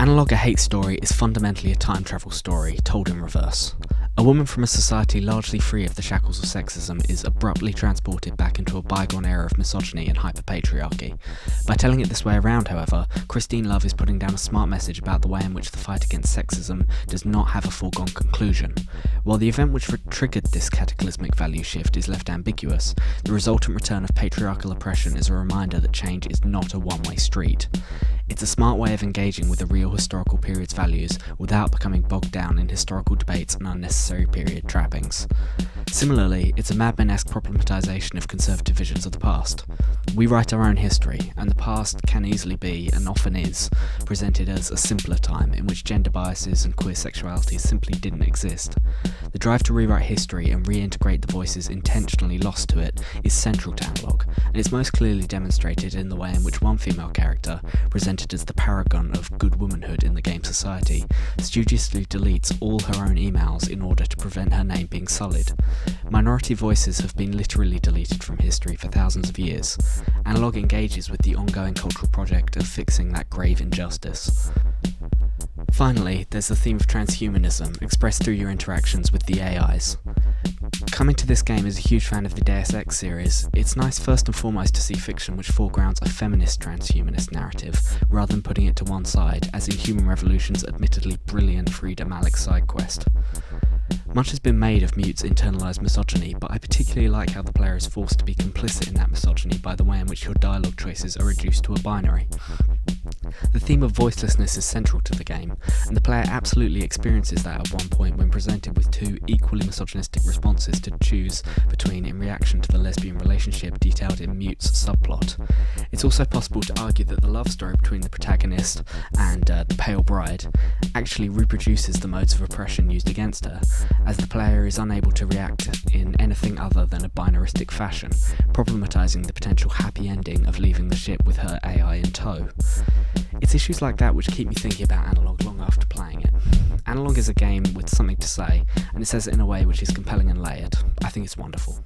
Analogue, a hate story, is fundamentally a time travel story told in reverse. A woman from a society largely free of the shackles of sexism is abruptly transported back into a bygone era of misogyny and hyperpatriarchy. By telling it this way around, however, Christine Love is putting down a smart message about the way in which the fight against sexism does not have a foregone conclusion. While the event which triggered this cataclysmic value shift is left ambiguous, the resultant return of patriarchal oppression is a reminder that change is not a one-way street. It's a smart way of engaging with a real historical period's values without becoming bogged down in historical debates and unnecessary period trappings. Similarly, it's a Mad Men-esque problematization of conservative visions of the past. We write our own history, and the past can easily be, and often is, presented as a simpler time in which gender biases and queer sexualities simply didn't exist. The drive to rewrite history and reintegrate the voices intentionally lost to it is central to Analogue, and it's most clearly demonstrated in the way in which one female character, presented as the paragon of good womanhood in the game society, studiously deletes all her own emails in order to prevent her name being sullied. Minority voices have been literally deleted from history for thousands of years. Analogue engages with the ongoing cultural project of fixing that grave injustice. Finally, there's the theme of transhumanism, expressed through your interactions with the AIs. Coming to this game as a huge fan of the Deus Ex series, it's nice first and foremost to see fiction which foregrounds a feminist transhumanist narrative, rather than putting it to one side, as in Human Revolution's admittedly brilliant Frida Malik side quest. Much has been made of Mute's internalised misogyny, but I particularly like how the player is forced to be complicit in that misogyny by the way in which your dialogue choices are reduced to a binary. The theme of voicelessness is central to the game, and the player absolutely experiences that at one point when presented with two equally misogynistic responses to choose between in reaction to the lesbian relationship detailed in Mute's subplot. It's also possible to argue that the love story between the protagonist and the pale bride actually reproduces the modes of oppression used against her, as the player is unable to react in anything other than a binaristic fashion, problematizing the potential happy ending of leaving the ship with her AI in tow. It's issues like that which keep me thinking about Analogue long after playing it. Analogue is a game with something to say, and it says it in a way which is compelling and layered. I think it's wonderful.